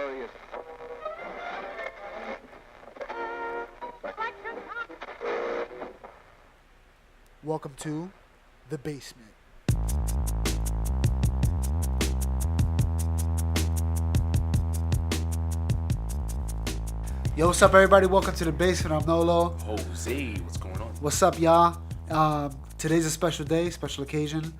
serious. Welcome to The Basement. Yo, what's up, everybody? Welcome to The Basement. I'm Nolo. Jose, what's going on? What's up, y'all? Today's a special day, special occasion.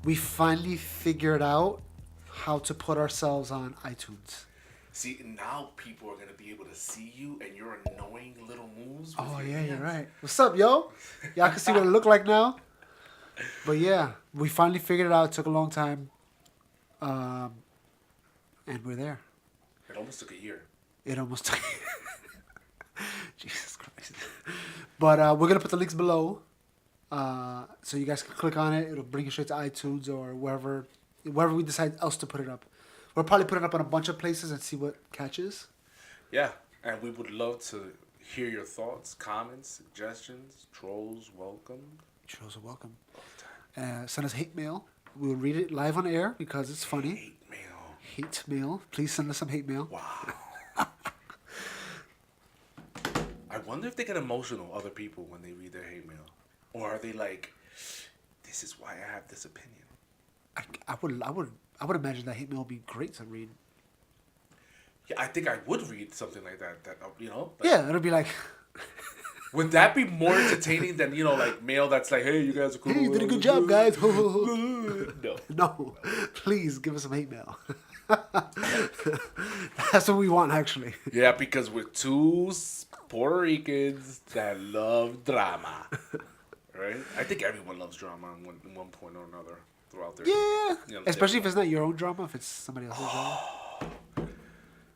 We finally figured out how to put ourselves on iTunes. See, now people are gonna be able to see you and your annoying little moves. With Oh, your yeah, hands. you're right. What's up, yo? Y'all can see what it look like now. But yeah, we finally figured it out. It took a long time. And we're there. It almost took a year. It almost took... Jesus Christ. But we're going to put the links below. So you guys can click on it. It'll bring you straight to iTunes or wherever we decide else to put it up. We'll probably put it up on a bunch of places and see what catches. Yeah, and we would love to hear your thoughts, comments, suggestions. Trolls, welcome. Trolls are welcome. Send us hate mail. We'll read it live on air because it's funny. Hate mail. Hate mail. Please send us some hate mail. Wow. I wonder if they get emotional, other people, when they read their hate mail. Or are they like, this is why I have this opinion? I would imagine that hate mail would be great to read. Yeah, I think I would read something like that. Like, Yeah, it'll be like... would that be more entertaining than, like, mail that's like, hey, you guys are cool. Hey, you did a good job, guys. No. No, please give us some hate mail. That's what we want, actually. Yeah, because we're two Puerto Ricans that love drama. Right? I think everyone loves drama in one point or another throughout their... Yeah. Especially if it's not your own drama, if it's somebody else's drama.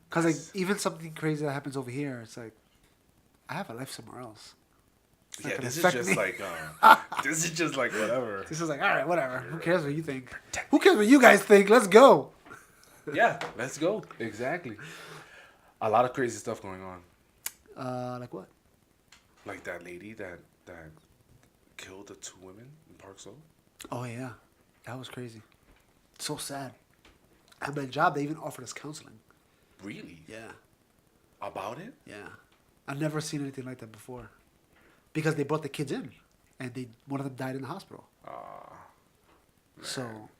Because, like, even something crazy that happens over here, it's like, I have a life somewhere else. Yeah, this is just like, this is just like whatever. This is like, all right, whatever. Who cares what you think? Who cares what you guys think? Let's go. Yeah, let's go. Exactly. A lot of crazy stuff going on. Like what? Like that lady that killed the two women in Park Slope. Oh, yeah. That was crazy. So sad. At my job, they even offered us counseling. Really? Yeah. About it? Yeah. I've never seen anything like that before. Because they brought the kids in, and one of them died in the hospital. So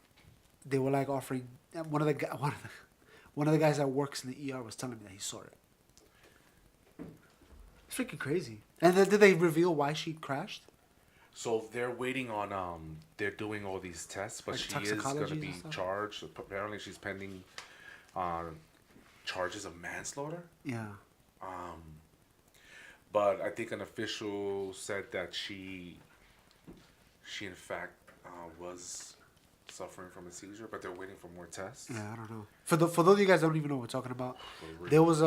they were like offering... One of the guys that works in the ER was telling me that he saw it. It's freaking crazy. And then did they reveal why she crashed? So they're waiting on they're doing all these tests, but Like she is gonna toxicology be and stuff? charged. Apparently, she's pending charges of manslaughter. Yeah. But I think an official said that she in fact was suffering from a seizure, but they're waiting for more tests. Yeah, I don't know. For those of you guys that don't even know what we're talking about, there was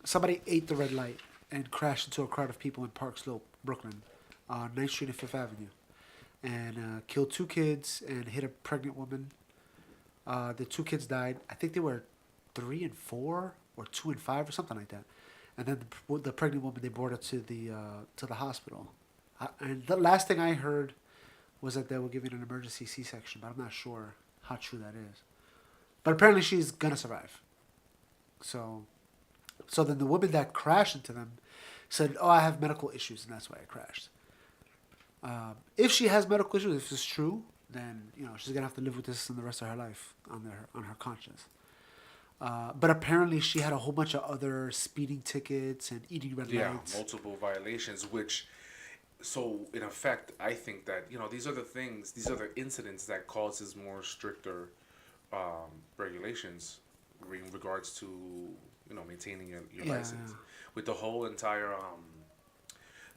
somebody ate the red light and crashed into a crowd of people in Park Slope, Brooklyn, 9th Street and 5th Avenue, and killed two kids and hit a pregnant woman. The two kids died. I think they were 3 and 4 or 2 and 5 or something like that. And then the pregnant woman, they brought her to the hospital. And the last thing I heard was that they were giving an emergency C-section, but I'm not sure how true that is. But apparently she's gonna survive. So then the woman that crashed into them said, "Oh, I have medical issues, and that's why I crashed." If she has medical issues, if it's true, then she's gonna have to live with this in the rest of her life on her conscience. But apparently she had a whole bunch of other speeding tickets and eating red lights. Yeah, multiple violations, which... So, in effect, I think that, these are the incidents that causes more stricter regulations in regards to, maintaining your license. Yeah. With the whole entire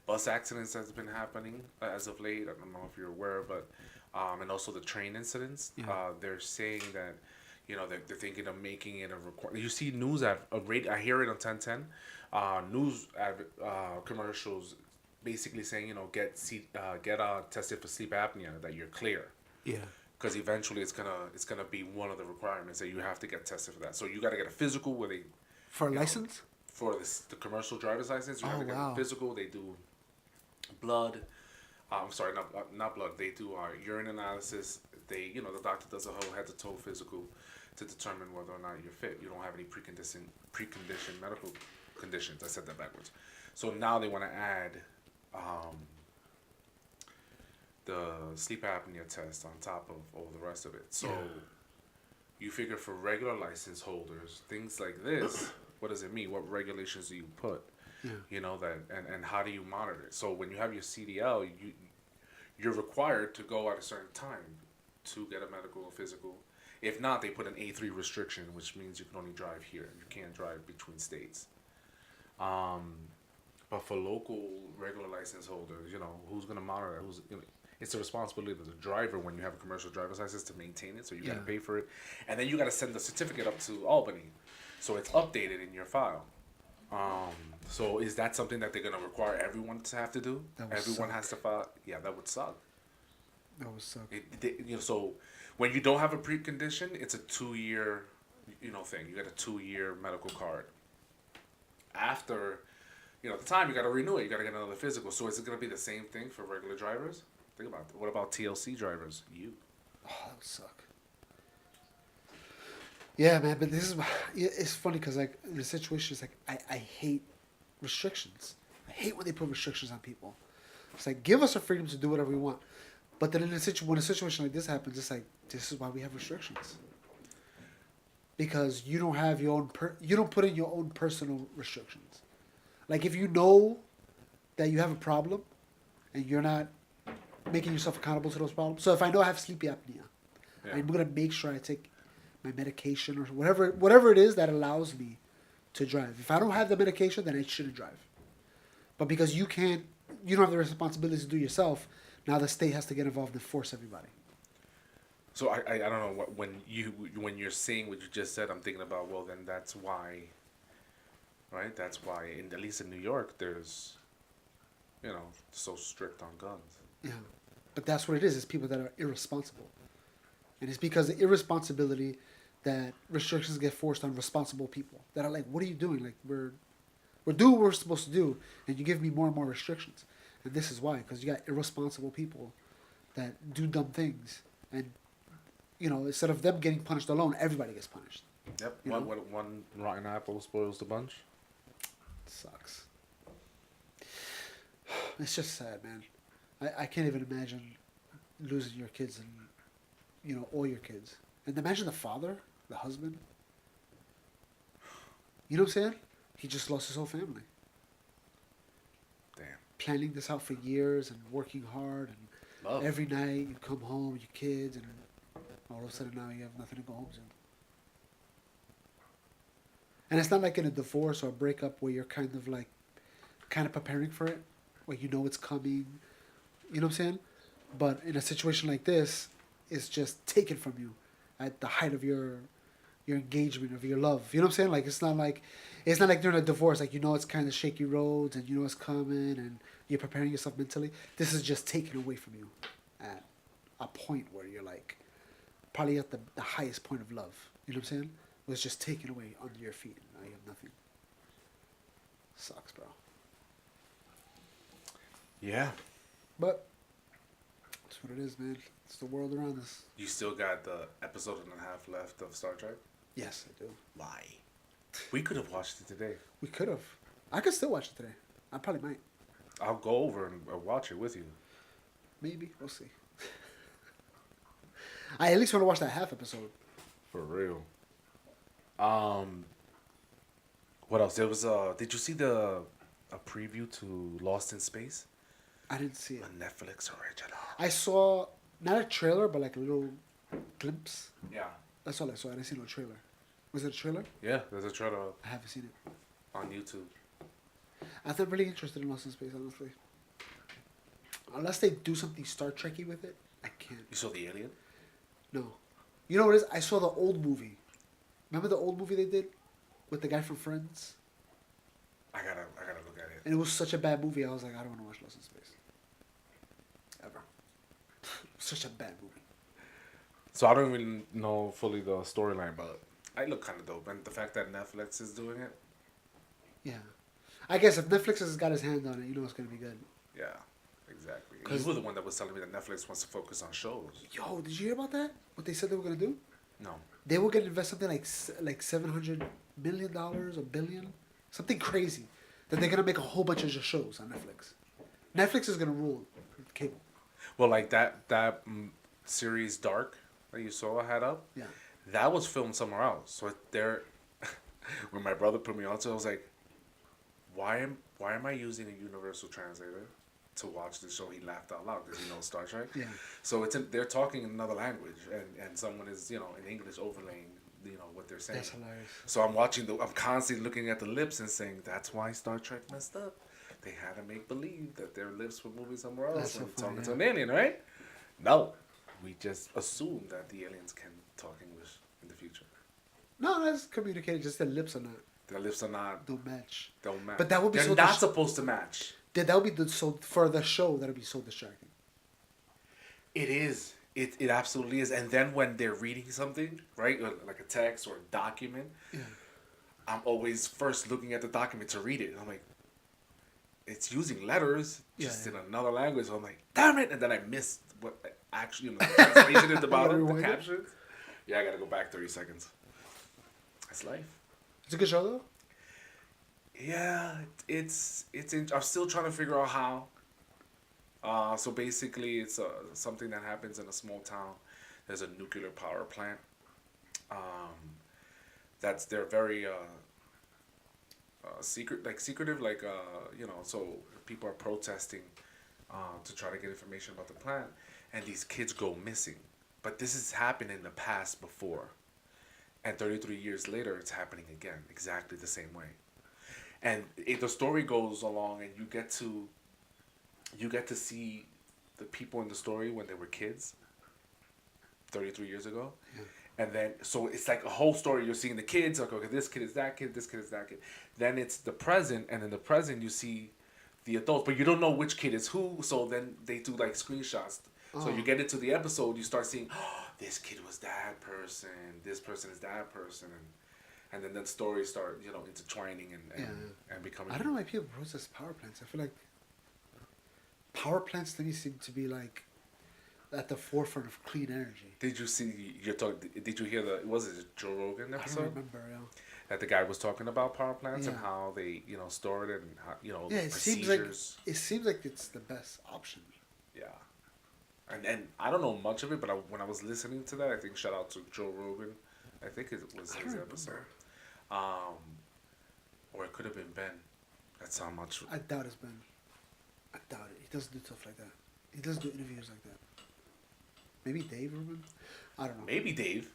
bus accidents that's been happening as of late, I don't know if you're aware, but, and also the train incidents, they're saying that, they're thinking of making it a requirement. You see news I hear it on 1010, news commercials basically saying, get tested for sleep apnea, that you're clear. Yeah. Because eventually it's gonna be one of the requirements that you have to get tested for that. So you got to get a physical where they... For a license? For the commercial driver's license, you have to get wow. a physical. They do blood. I'm sorry, not blood. They do urine analysis. The doctor does a whole head to toe physical to determine whether or not you're fit. You don't have any preconditioned medical conditions. I said that backwards. So now they want to add the sleep apnea test on top of all the rest of it. So you figure for regular license holders, things like this, what does it mean? What regulations do you put? Yeah. You know that, and how do you monitor it? So when you have your CDL, you're required to go at a certain time to get a medical or physical. If not, they put an A3 restriction, which means you can only drive here. You can't drive between states. But for local regular license holders, who's gonna monitor that? It's the responsibility of the driver when you have a commercial driver's license to maintain it. So you gotta pay for it, and then you gotta send the certificate up to Albany, so it's updated in your file. So is that something that they're gonna require everyone to have to do? Everyone has to file. Yeah, that would suck. That would suck. So when you don't have a precondition, it's a 2-year, thing. You get a 2-year medical card. After, the time you got to renew it, you got to get another physical. So is it going to be the same thing for regular drivers? Think about it. What about TLC drivers? Oh, that would suck. Yeah, man, but it's funny because, like, in the situation, it's like, I hate restrictions. I hate when they put restrictions on people. It's like, give us a freedom to do whatever we want. But then when a situation like this happens, it's like, this is why we have restrictions. Because you don't have your own, you don't put in your own personal restrictions. Like, if you know that you have a problem and you're not making yourself accountable to those problems. So if I know I have sleep apnea, I'm going to make sure I take my medication or whatever it is that allows me to drive. If I don't have the medication, then I shouldn't drive. But because you don't have the responsibility to do yourself, now the state has to get involved and force everybody. So I don't know what when you're saying what you just said, I'm thinking about, well, then that's why, right? That's why at least in New York there's, so strict on guns. Yeah, but that's what it is. It's people that are irresponsible, and it's because of irresponsibility that restrictions get forced on responsible people that are like, "What are you doing? Like we're doing what we're supposed to do, and you give me more and more restrictions." And this is why, because you got irresponsible people that do dumb things, and instead of them getting punished alone, everybody gets punished. Yep. One rotten apple spoils the bunch. It sucks. It's just sad, man. I can't even imagine losing your kids and all your kids, and imagine the father, the husband. You know what I'm saying? He just lost his whole family. Damn. Planning this out for years and working hard, and every night you come home with your kids, and all of a sudden now you have nothing to go home to. And it's not like in a divorce or a breakup where you're kind of preparing for it, where it's coming. You know what I'm saying? But in a situation like this, it's just taken from you at the height of your engagement, of your love. You know what I'm saying? Like it's not like during a divorce, like it's kind of shaky roads and it's coming and you're preparing yourself mentally. This is just taken away from you at a point where you're like probably at the highest point of love. You know what I'm saying? It was just taken away under your feet. Now you have nothing. Sucks, bro. Yeah. But that's what it is, man. It's the world around us. You still got the episode and a half left of Star Trek? Yes, I do. Why? We could have watched it today. We could have. I could still watch it today. I probably might. I'll go over and watch it with you. Maybe. We'll see. I at least want to watch that half episode. For real. What else? There was did you see a preview to Lost in Space? I didn't see it. A Netflix original. I saw not a trailer, but like a little glimpse. Yeah. That's all I saw. I didn't see no trailer. Was it a trailer? Yeah, there's a trailer I haven't seen it on YouTube. I'm not really interested in Lost in Space, honestly. Unless they do something Star Trek-y with it, I can't. You saw the Alien? No. You know what it is? I saw the old movie. Remember the old movie they did with the guy from Friends? I gotta look at it. And it was such a bad movie. I was like, I don't want to watch Lost in Space. Ever. Such a bad movie. So I don't even know fully the storyline, but I look kind of dope. And the fact that Netflix is doing it. Yeah. I guess if Netflix has got his hand on it, it's going to be good. Yeah, exactly. You were the one that was telling me that Netflix wants to focus on shows. Yo, did you hear about that? What they said they were gonna do? No. They were gonna invest something like $700 million, a billion, something crazy. That they're gonna make a whole bunch of just shows on Netflix. Netflix is gonna rule cable. Well, like that series Dark that you saw I had up. Yeah. That was filmed somewhere else. So there, when my brother put me onto it, I was like, why am I using a universal translator to watch this show? He laughed out loud because he knows Star Trek. Yeah. So they're talking in another language, and someone is in English overlaying what they're saying. That's hilarious. So I'm constantly looking at the lips and saying that's why Star Trek messed up. They had to make believe that their lips were moving somewhere else That's when so talking funny, to an alien, right? No, we just assume that the aliens can talk English in the future. No, that's communicated. Just their lips are not. Their lips are not. Don't match. Don't match. But that would be They're so not supposed to match. That would be so for the show. That would be so distracting. It is. It absolutely is. And then when they're reading something, right, or like a text or a document, Yeah. I'm always first looking at the document to read it. And I'm like, it's using letters just in another language. So I'm like, damn it! And then I missed what actually the translation at the bottom, the captions. Yeah, I gotta go back 30 seconds. That's life. It's a good show though. Yeah, I'm still trying to figure out how. So basically, it's something that happens in a small town. There's a nuclear power plant. They're very secretive, so people are protesting to try to get information about the plant, and these kids go missing. But this has happened in the past before, and 33 years later, it's happening again, exactly the same way. And the story goes along, and you get to see the people in the story when they were kids, 33 years ago. Yeah. And then, so it's like a whole story. You're seeing the kids, like, okay, this kid is that kid, this kid is that kid. Then it's the present, and in the present, you see the adults, but you don't know which kid is who, so then they do, like, screenshots. So you get into the episode, you start seeing, oh, this kid was that person, this person is that person, and then the stories start, intertwining and becoming... I don't know why people protest power plants. I feel like power plants to me seem to be, like, at the forefront of clean energy. Did you see, did you hear was it a Joe Rogan episode? I don't remember, yeah. That the guy was talking about power plants and Yeah. how they, store it and how, Yeah, the it procedures. seems like it's the best option. Yeah. And I don't know much of it, but when I was listening to that, I think shout out to Joe Rogan. I think it was his episode. Or it could have been Ben. That's how much. I doubt it's Ben. I doubt it. He doesn't do stuff like that. He doesn't do interviews like that. Maybe Dave Rubin? I don't know. Maybe Dave.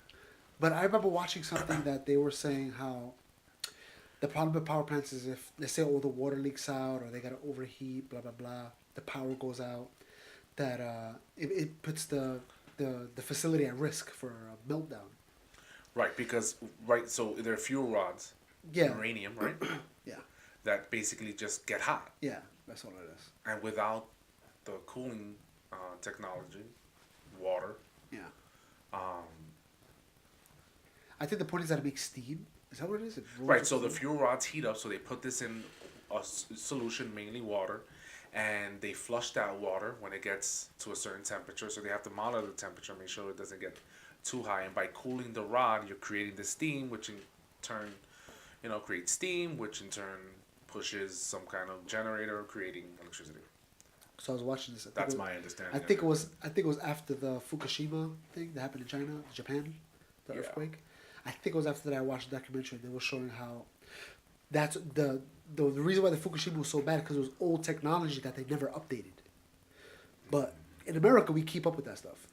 But I remember watching something that they were saying how the problem with power plants is if, let's say, all the water leaks out or they got to overheat, blah, blah, blah, the power goes out, that it puts the facility at risk for a meltdown. Right, so there are fuel rods, uranium, right? Yeah. That basically just get hot. Yeah, that's all it is. And without the cooling technology, water. Yeah. I think the point is that it makes steam. Is that what it is? Right, so the fuel rods heat up, so they put this in a solution, mainly water, and they flush that water when it gets to a certain temperature. So they have to monitor the temperature, make sure it doesn't get too high. And by cooling the rod, you're creating the steam, which in turn, creates steam, which in turn pushes some kind of generator, creating electricity. So I was watching this. That's my understanding. I think it was after the Fukushima thing that happened in China, Japan, the earthquake. I think it was after that I watched a documentary. They were showing how that's the reason why the Fukushima was so bad because it was old technology that they never updated. But in America, we keep up with that stuff.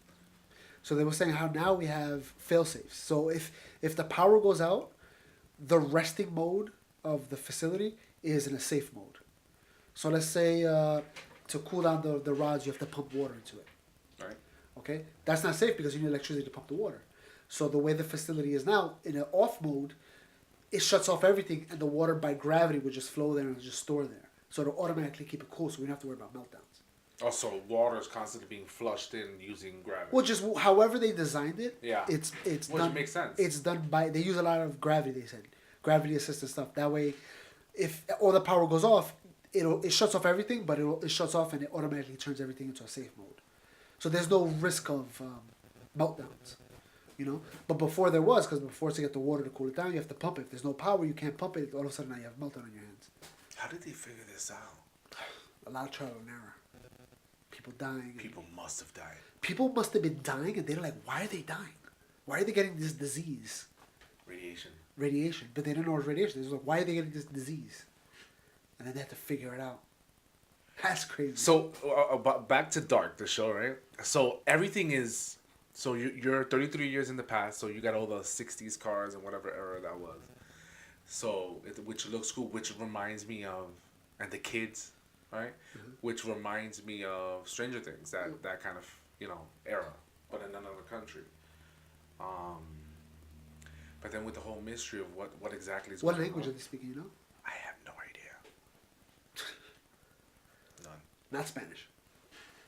So they were saying how now we have fail-safes. So if the power goes out, the resting mode of the facility is in a safe mode. So let's say to cool down the rods, you have to pump water into it. Right. Okay? That's not safe because you need electricity to pump the water. So the way the facility is now, in an off mode, it shuts off everything and the water by gravity would just flow there and just store there. So it'll automatically keep it cool so we don't have to worry about meltdowns. Also, water is constantly being flushed in using gravity. Well, just however they designed it, yeah, it's which done, makes sense. It's done by, they use a lot of gravity, they said. Gravity assisted stuff. That way, if all the power goes off, it shuts off everything, but it shuts off and it automatically turns everything into a safe mode. So there's no risk of meltdowns, you know. But before there was, because before to get the water to cool it down, you have to pump it. If there's no power, you can't pump it. All of a sudden now you have meltdown on your hands. How did they figure this out? A lot of trial and error. People dying. People must have died. People must have been dying, and they're like, why are they dying? Why are they getting this disease? Radiation. But they didn't know it was radiation. They was like, why are they getting this disease? And then they had to figure it out. That's crazy. So, back to Dark, the show, right? So, everything is... So, you're 33 years in the past, so you got all the 60s cars and whatever era that was. So, which looks cool, which reminds me of... And the kids, right? Mm-hmm. Which reminds me of Stranger Things, that kind of, you know, era, but in another country. But then with the whole mystery of what exactly is going on. What language are they speaking, you know? I have no idea. None. Not Spanish.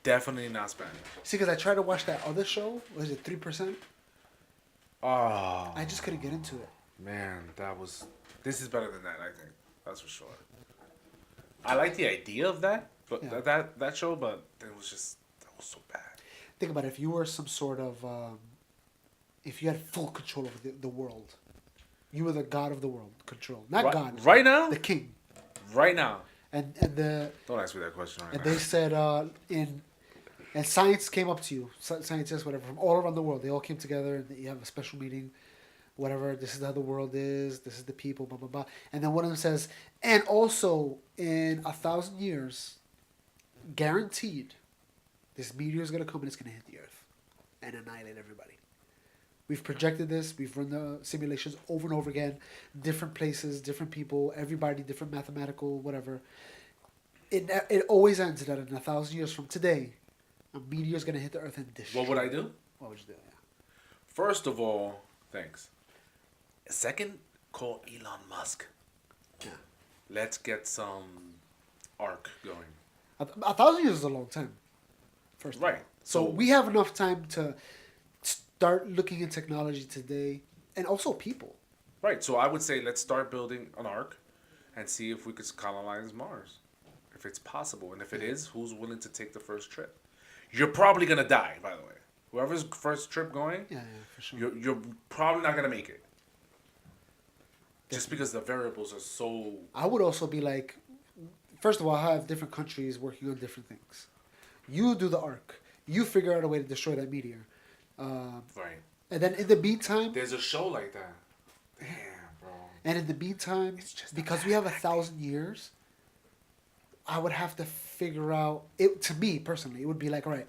Definitely not Spanish. See, because I tried to watch that other show. Was it 3%? Oh. I just couldn't get into it. Man, this is better than that, I think. That's for sure. I like the idea of that, but that show, but that was so bad. Think about it. If you were some sort of... if you had full control over the world, you were the god of the world. Control, not God. Right now, the king. Right now. And the. Don't ask me that question. Right and now. they said and science came up to you, scientists, whatever, from all around the world. They all came together, and you have a special meeting. Whatever. This is how the world is. This is the people. Blah blah blah. And then one of them says, and also in 1,000 years, guaranteed, this meteor is gonna come and it's gonna hit the Earth, and annihilate everybody. We've projected this. We've run the simulations over and over again. Different places, different people, everybody, different mathematical, whatever. It always ends that in 1,000 years from today, a meteor is going to hit the Earth and destroy. What would I do? What would you do? Yeah. First of all, thanks. Second, call Elon Musk. Yeah. Let's get some arc going. 1,000 years is a long time. First of all. So we have enough time to start looking at technology today, and also people. Right. So I would say let's start building an ark, and see if we could colonize Mars, if it's possible, and if it is, who's willing to take the first trip? You're probably gonna die, by the way. Whoever's first trip going, for sure. You're probably not gonna make it. Just because the variables are so. I would also be like, first of all, I have different countries working on different things. You do the ark. You figure out a way to destroy that meteor. Right. And then in the meantime, there's a show like that. Damn, bro. And in the meantime, because we have 1,000 years, I would have to figure out it. To me personally, it would be like, all right,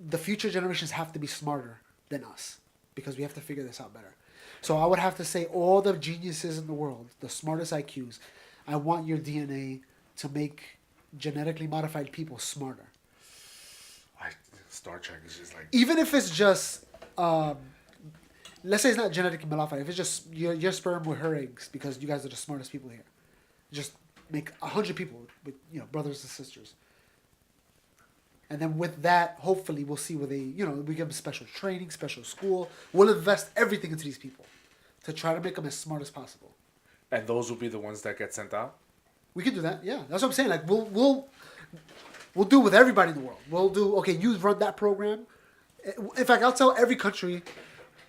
the future generations have to be smarter than us because we have to figure this out better. So I would have to say all the geniuses in the world, the smartest IQs, I want your DNA to make genetically modified people smarter. Star Trek is just like... Even if it's just... let's say it's not genetically modified. If it's just your sperm with her eggs, because you guys are the smartest people here. Just make 100 people with brothers and sisters. And then with that, hopefully we'll see where they, we give them special training, special school. We'll invest everything into these people to try to make them as smart as possible. And those will be the ones that get sent out? We could do that, yeah. That's what I'm saying. Like, we'll do it with everybody in the world. We'll do, okay, you run that program. In fact, I'll tell every country,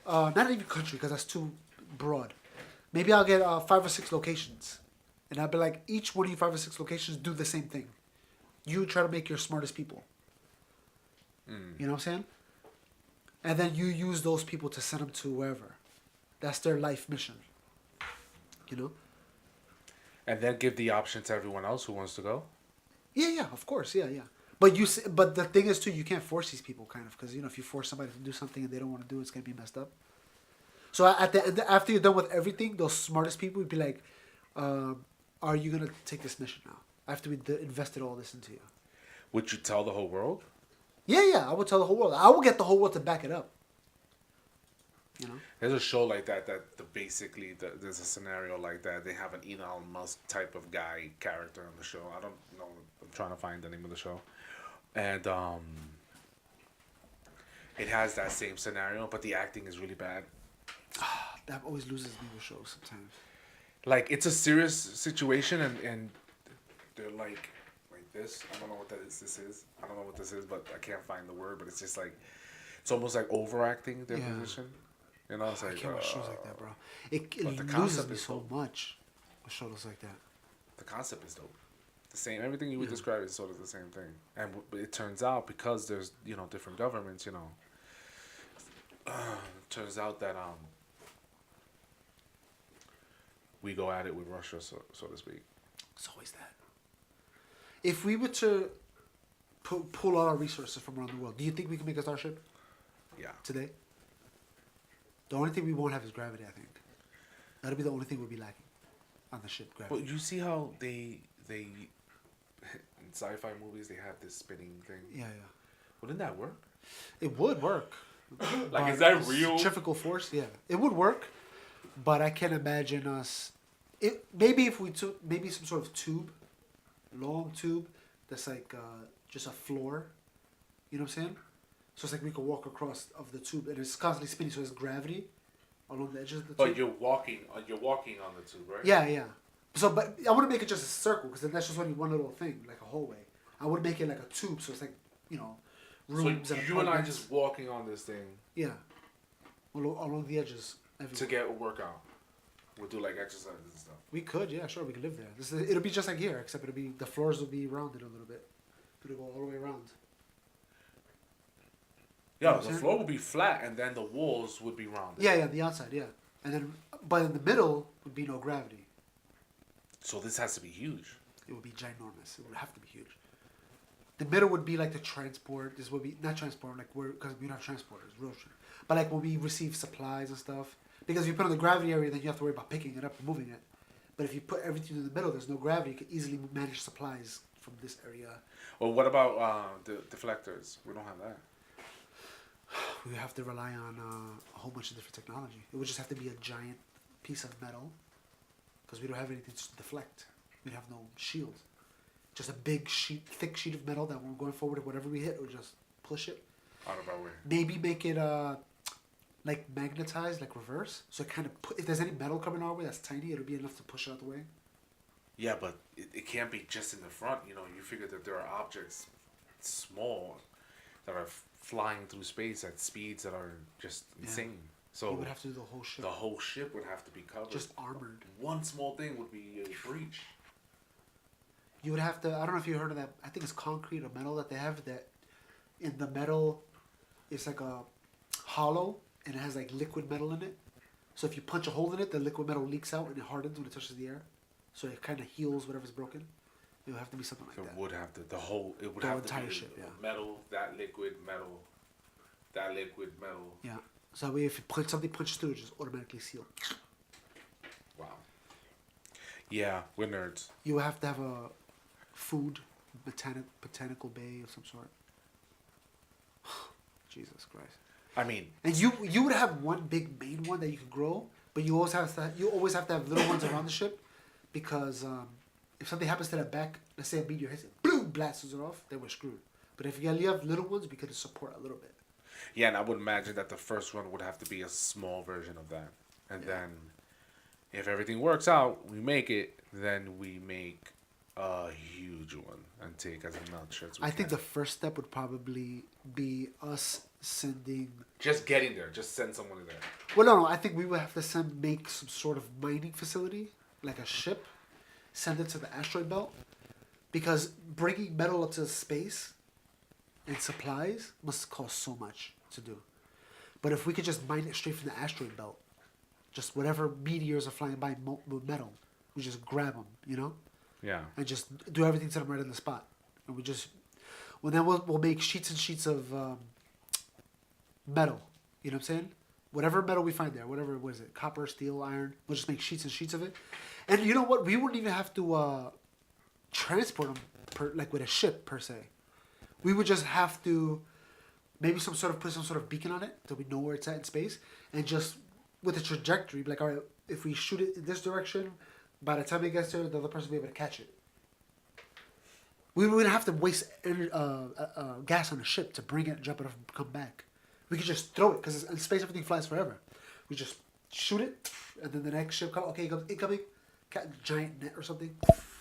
not even country because that's too broad. Maybe I'll get 5 or 6 locations. And I'll be like, each one of you 5 or 6 locations do the same thing. You try to make your smartest people. You know what I'm saying? And then you use those people to send them to wherever. That's their life mission. And then give the option to everyone else who wants to go? Yeah, of course, yeah. But the thing is, too, you can't force these people, kind of, because, if you force somebody to do something and they don't want to do it, it's going to be messed up. So at the end, after you're done with everything, those smartest people would be like, are you going to take this mission now? After we invested all this into you. Would you tell the whole world? Yeah, I would tell the whole world. I will get the whole world to back it up. There's a show like that there's a scenario like that. They have an Elon Musk type of guy character on the show. I don't know. I'm trying to find the name of the show. And it has that same scenario, but the acting is really bad. That always loses me with shows sometimes. Like, it's a serious situation, and they're like, this. I don't know what this is. I don't know what this is, but I can't find the word. But it's just like it's almost like overacting their position. You know, it's I like can't watch shows like that, bro. It but the loses concept me is so dope. much. With shows like that. The concept is dope. The same, everything you would describe is sort of the same thing. And it turns out because there's different governments, it turns out that we go at it with Russia, so to speak. It's always that. If we were to pull all our resources from around the world, do you think we can make a starship Yeah. today? The only thing we won't have is gravity, I think. That'll be the only thing we'll be lacking on the ship, gravity. But you see how they in sci-fi movies they have this spinning thing. Yeah. Wouldn't that work? It would work. Like, is that real? Centrifugal force, yeah. It would work, but I can't imagine us... Maybe if we took some sort of tube, long tube, that's like just a floor, you know what I'm saying? So it's like we could walk across of the tube, and it's constantly spinning, so there's gravity along the edges of the tube. But you're walking on the tube, right? Yeah. So, but I wouldn't make it just a circle, because then that's just only one little thing, like a hallway. I would make it like a tube, so it's like, rooms so and you and I apartments. just walking on this thing. Yeah. Along the edges. Everywhere. To get a workout. We'll do like exercises and stuff. We could, yeah, sure, we could live there. It'll be just like here, except the floors will be rounded a little bit. It'll go all the way around. Yeah, the floor would be flat, and then the walls would be rounded. Yeah, the outside, yeah. And then, but in the middle would be no gravity. So this has to be huge. It would be ginormous. It would have to be huge. The middle would be like the transport. This would be, not transport, like because we don't have transporters, real shit. But like when we receive supplies and stuff. Because if you put it in the gravity area, then you have to worry about picking it up and moving it. But if you put everything in the middle, there's no gravity. You can easily manage supplies from this area. Well, what about the deflectors? We don't have that. We would have to rely on a whole bunch of different technology. It would just have to be a giant piece of metal. Because we don't have anything to deflect. We'd have no shield. Just a big thick sheet of metal that when we're going forward, whatever we hit, we'll just push it. Out of our way. Maybe make it like magnetized, like reverse. So it kind of if there's any metal coming our way that's tiny, it'll be enough to push it out the way. Yeah, but it can't be just in the front. You figure that there are objects small that are flying through space at speeds that are just insane. So you would have to do the whole ship. The whole ship would have to be covered. Just armored. One small thing would be a breach. You would have to, I don't know if you heard of that, I think it's concrete or metal that they have that in the metal, it's like a hollow and it has like liquid metal in it. So if you punch a hole in it, the liquid metal leaks out and it hardens when it touches the air. So it kind of heals whatever's broken. It would have to be something like So that. it would have to, it would The have entire to be ship, yeah. metal, that liquid metal. Yeah. So that way if something punches through, it just automatically seal. Wow. Yeah, we're nerds. You would have to have a food, botanical bay of some sort. Jesus Christ. I mean, and you would have one big main one that you could grow, but you always have to have little ones around the ship, because if something happens to that back, let's say a meteor hits it, boom, blasts it off, then we're screwed. But if you have little ones, we could support a little bit. Yeah, and I would imagine that the first one would have to be a small version of that, and then if everything works out, we make it, then we make a huge one and take as much as we can. I think the first step would probably be us sending... Just getting there. Just send someone in there. Well, no. I think we would have to make some sort of mining facility, like a ship, send it to the asteroid belt, because bringing metal up to space and supplies must cost so much to do. But if we could just mine it straight from the asteroid belt, just whatever meteors are flying by with metal, we just grab them, Yeah. and just do everything to them right on the spot. And then we'll make sheets and sheets of metal. You know what I'm saying? Whatever metal we find there, whatever, what is it, copper, steel, iron, we'll just make sheets and sheets of it. And you know what? We wouldn't even have to transport them like with a ship per se. We would just have to maybe put some sort of beacon on it so we know where it's at in space, and just with a trajectory, be like, all right, if we shoot it in this direction, by the time it gets there, the other person will be able to catch it. We wouldn't have to waste gas on a ship to bring it, drop it off, and come back. We could just throw it, because in space everything flies forever. We just shoot it, and then the next ship comes, okay, it comes incoming, giant net or something,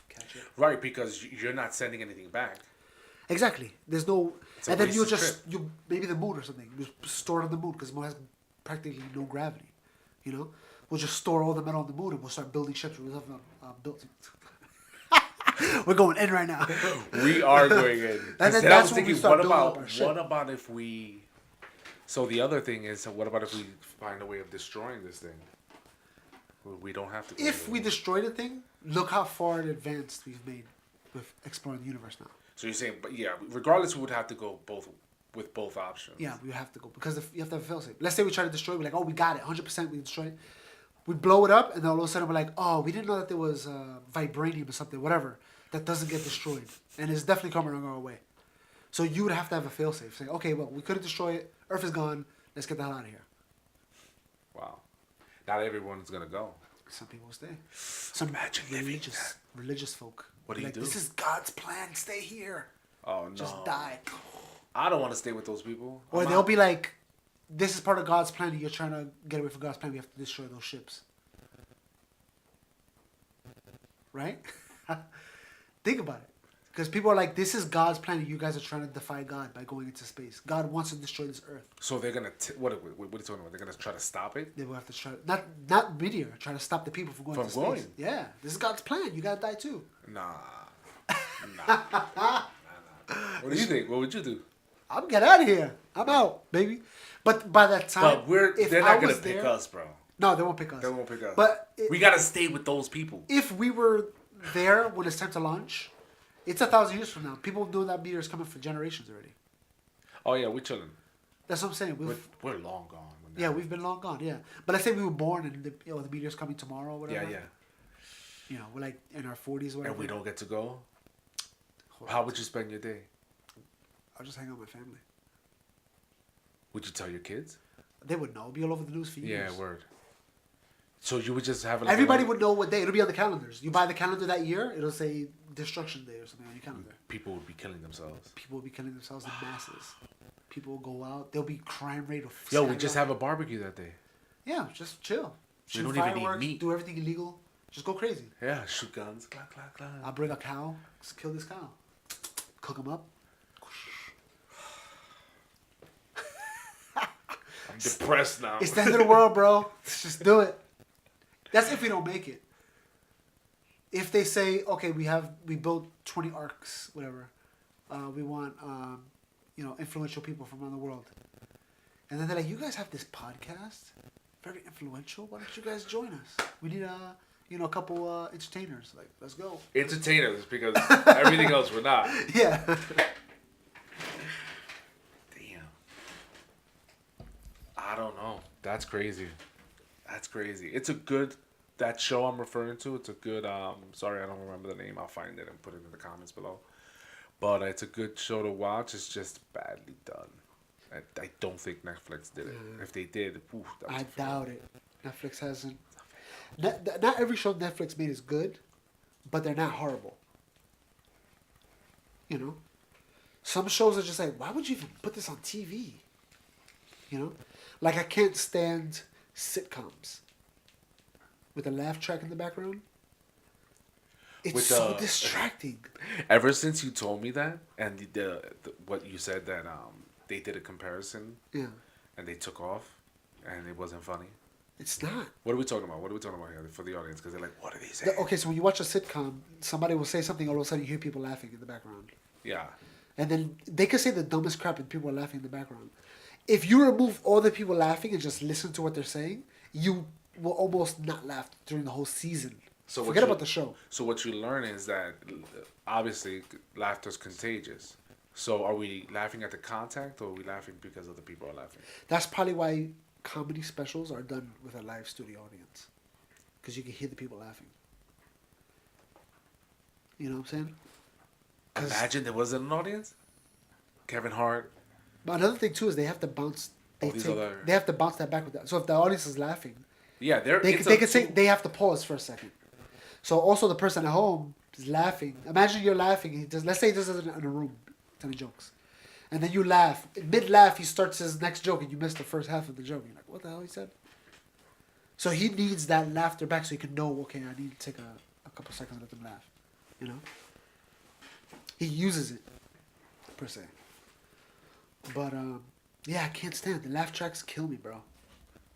catch shit. Right, because you're not sending anything back. Exactly. There's no, It's a and then you wasted just maybe the moon or something. You just store it on the moon because the moon has practically no gravity. You know, we'll just store all the metal on the moon and we'll start building ships. We'll have built. We're going in right now. We are going in. And then I that's was when we thinking, start what building up about our ship. what about if we? So the other thing is, what about if we find a way of destroying this thing? We don't have to. Go If we destroy the thing, look how far in advance we've made with exploring the universe now. So you're saying, but yeah, regardless, we would have to go with both options. Yeah, we have to go because you have to have a failsafe. Let's say we try to destroy it. We're like, oh, we got it, 100%. We destroy it. We blow it up, and then all of a sudden we're like, oh, we didn't know that there was vibranium or something, whatever, that doesn't get destroyed, and it's definitely coming on our way. So you would have to have a failsafe. Say, okay, well, we couldn't destroy it. Earth is gone. Let's get the hell out of here. Wow. Not everyone's gonna go. Some people stay. Some Imagine religious folk. What do you like, do? This is God's plan. Stay here. Oh no. Just die. I don't want to stay with those people. Or they'll be like, this is part of God's plan. You're trying to get away from God's plan. We have to destroy those ships. Right? Think about it. Because people are like, this is God's plan, and you guys are trying to defy God by going into space. God wants to destroy this Earth. So they're gonna what are you talking about? They're gonna try to stop it. They will have to try not meteor, try to stop the people from going From to space. going? Yeah, this is God's plan. You gotta die too. Nah. What do you think? What would you do? I'm get out of here. I'm out, baby. But by that time, But if they're I not gonna was pick there, us, bro. No, they won't pick us. They won't pick us. But we gotta stay with those people. if we were there when it's time to launch, it's 1,000 years from now. People know that meteor is coming for generations already. Oh yeah, we're chilling. That's what I'm saying. We're long gone. Yeah, we've been long gone. Yeah, but let's say we were born and the meteor's coming tomorrow or whatever. Yeah. You know, we're like in our 40s or whatever. And we don't get to go. How would you spend your day? I'll just hang out with my family. Would you tell your kids? They would know. It'd be all over the news for years. Yeah, word. So you would just have Everybody would know what day. It'll be on the calendars. You buy the calendar that year, it'll say Destruction Day or something on your calendar. People would be killing themselves. People will be killing themselves in masses. People will go out. There'll be crime rate of. Yo, we just have a barbecue that day. Yeah, just chill. We Shoot don't even fireworks, need meat. do everything illegal. Just go crazy. Yeah, shoot guns. Clack, clack, clack. I'll bring a cow. Just kill this cow. Cook them up. I'm depressed now. It's the end of the world, bro. Let's just do it. That's if we don't make it. If they say, okay, we built 20 arcs, whatever. We want, influential people from around the world. And then they're like, you guys have this podcast? Very influential. Why don't you guys join us? We need a couple entertainers. Like, let's go. Entertainers, because everything else we're not. Yeah. Damn. I don't know. That's crazy. That's crazy. It's a good, that show I'm referring to, it's a good, sorry, I don't remember the name. I'll find it and put it in the comments below. But it's a good show to watch. It's just badly done. I don't think Netflix did it. If they did, I doubt it. Netflix hasn't. Not every show Netflix made is good, but they're not horrible. You know? Some shows are just like, why would you even put this on TV? You know? Like, I can't stand sitcoms with a laugh track in the background. It's so distracting. Ever since you told me that, and the what you said that they did a comparison, Yeah, and they took off, and it wasn't funny. it's not. What are we talking about? What are we talking about here for the audience? Because they're like, what are they saying? Okay, so when you watch a sitcom, somebody will say something, all of a sudden you hear people laughing in the background. Yeah. And then they can say the dumbest crap and people are laughing in the background. If you remove all the people laughing and just listen to what they're saying, you will almost not laugh during the whole season. So forget about the show. So what you learn is that obviously laughter is contagious. So are we laughing at the contact, or are we laughing because other people are laughing? That's probably why comedy specials are done with a live studio audience, because you can hear the people laughing. You know what I'm saying? Imagine there wasn't an audience. Kevin Hart. But another thing too is they have to bounce. They have to bounce that back with that. So if the audience is laughing, yeah, they can say they have to pause for a second. So also the person at home is laughing. Imagine you're laughing. Let's say he does it in a room, telling jokes, and then you laugh. Mid laugh, he starts his next joke, and you miss the first half of the joke. You're like, what the hell he said? So he needs that laughter back, so he can know, okay, I need to take a couple seconds and let them laugh. You know, he uses it per se. But yeah, I can't stand the laugh tracks. Kill me, bro.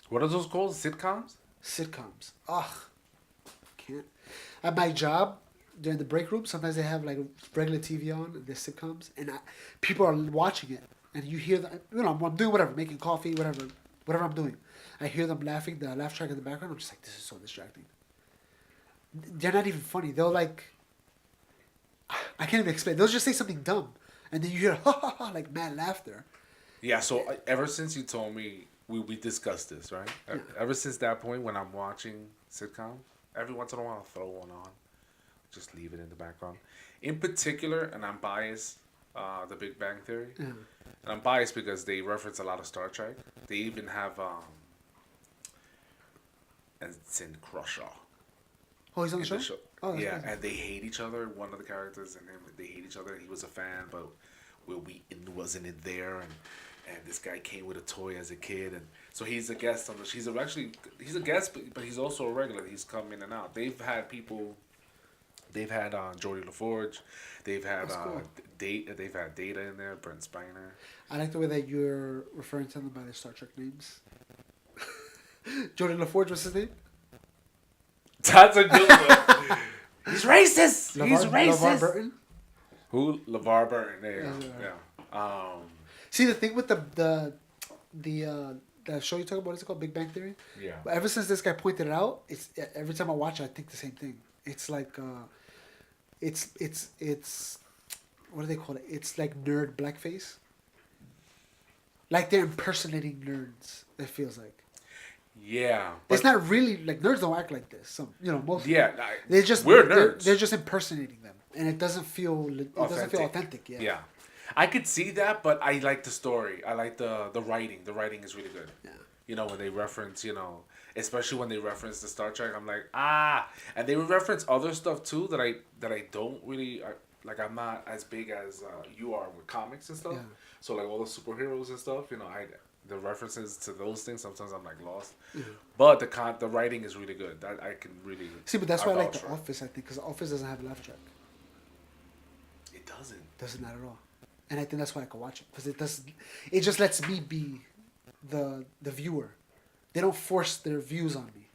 What are those called? Sitcoms? Sitcoms. Ugh, can't. At my job, during the break room, sometimes they have like regular TV on, the sitcoms, and people are watching it, and you hear them. You know, I'm doing whatever, making coffee, whatever I'm doing. I hear them laughing, the laugh track in the background. I'm just like, this is so distracting. They're not even funny. They'll like, I can't even explain. They'll just say something dumb, and then you hear ha ha ha like mad laughter. Yeah. So ever since you told me we discussed this, right? Yeah. Ever since that point, when I'm watching sitcom, every once in a while I'll throw one on, just leave it in the background. In particular, and I'm biased, The Big Bang Theory, Yeah. and I'm biased because they reference a lot of Star Trek. They even have Ensign Crusher. Oh, he's on the in show. Oh, that's yeah, crazy. and they hate each other. One of the characters and him, they hate each other. He was a fan, but wasn't in there, and this guy came with a toy as a kid, and so he's a guest on the. He's a guest, but he's also a regular. He's come in and out. They've had people. They've had Jordy LaForge. They've had Cool. They've had Data in there. Brent Spiner. I like the way that you're referring to them by their Star Trek names. Jordan LaForge, what's his name? That's a good one. He's racist. He's racist. LeVar Burton. Who? LeVar Burton. There you go. Yeah. Yeah. See, the thing with the show you talk about, is it called Big Bang Theory? Yeah. But ever since this guy pointed it out, it's every time I watch it, I think the same thing. It's like, it's what do they call it? It's like nerd blackface. Like they're impersonating nerds. It feels like. Yeah. It's not really like nerds don't act like this. Some most. Yeah. They just we're nerds. They're just impersonating them, and it doesn't feel authentic. Yeah. Yeah. I could see that, but I like the story. I like the writing. The writing is really good. Yeah. You know, when they reference, especially when they reference the Star Trek, I'm like, and they would reference other stuff too that I don't really like. I'm not as big as you are with comics and stuff. Yeah. So like all the superheroes and stuff, the references to those things, sometimes I'm like lost. Mm-hmm. But the writing is really good. That I can really See, but that's why I like vouch The for. Office. I think because The Office doesn't have a laugh track. It doesn't. Doesn't at all. And I think that's why I can watch it because it doesn't. It just lets me be the viewer. They don't force their views on me.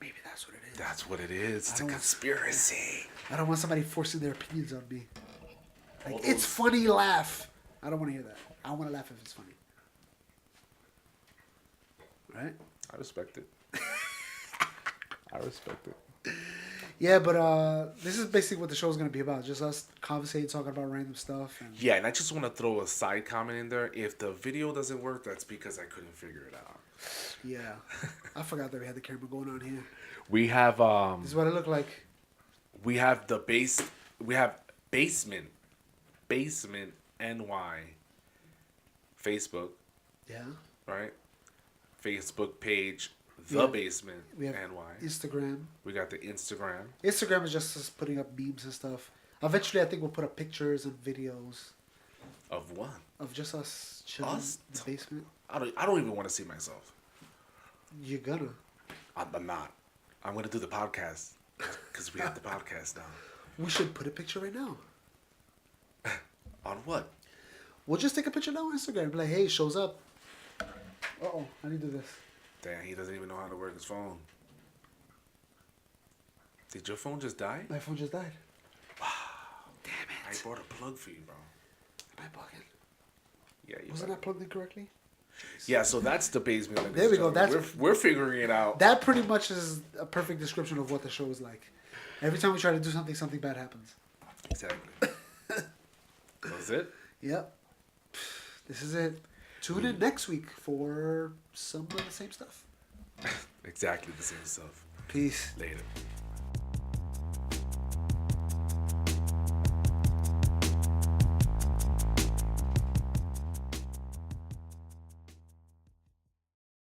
Maybe that's what it is. That's what it is. It's a conspiracy. I don't want somebody forcing their opinions on me. Like All it's those- funny, laugh. I don't want to hear that. I want to laugh if it's funny. Right? I respect it. I respect it. Yeah, but this is basically what the show's gonna be about. Just us conversating, talking about random stuff. And Yeah, and I just want to throw a side comment in there. If the video doesn't work, that's because I couldn't figure it out. yeah, I forgot that we had the camera going on here. We have This is what it looked like. we have basement NY Facebook, Yeah. right? Facebook page The Yeah. Basement We have NY. Instagram. We got the Instagram. Instagram is just us putting up memes and stuff. Eventually, I think we'll put up pictures and videos Of what? of just us chilling Us? in the basement. I don't even want to see myself. You're gonna. I'm not. I'm gonna do the podcast because we have the podcast now. We should put a picture right now. On what? We'll just take a picture now on Instagram. Be like, hey, it shows up. Uh-oh, I need to do this. Damn, he doesn't even know how to work his phone. Did your phone just die? My phone just died. Damn it! I bought a plug for you, bro. Am I bugging? Yeah, you. Wasn't that plugged in correctly? Yeah, so that's the basement. ladies There we and go, gentlemen. we're figuring it out. That pretty much is a perfect description of what the show is like. Every time we try to do something, something bad happens. Exactly. That's it. Yep. This is it. Tune in next week for some of the same stuff. Exactly the same stuff. Peace. Later.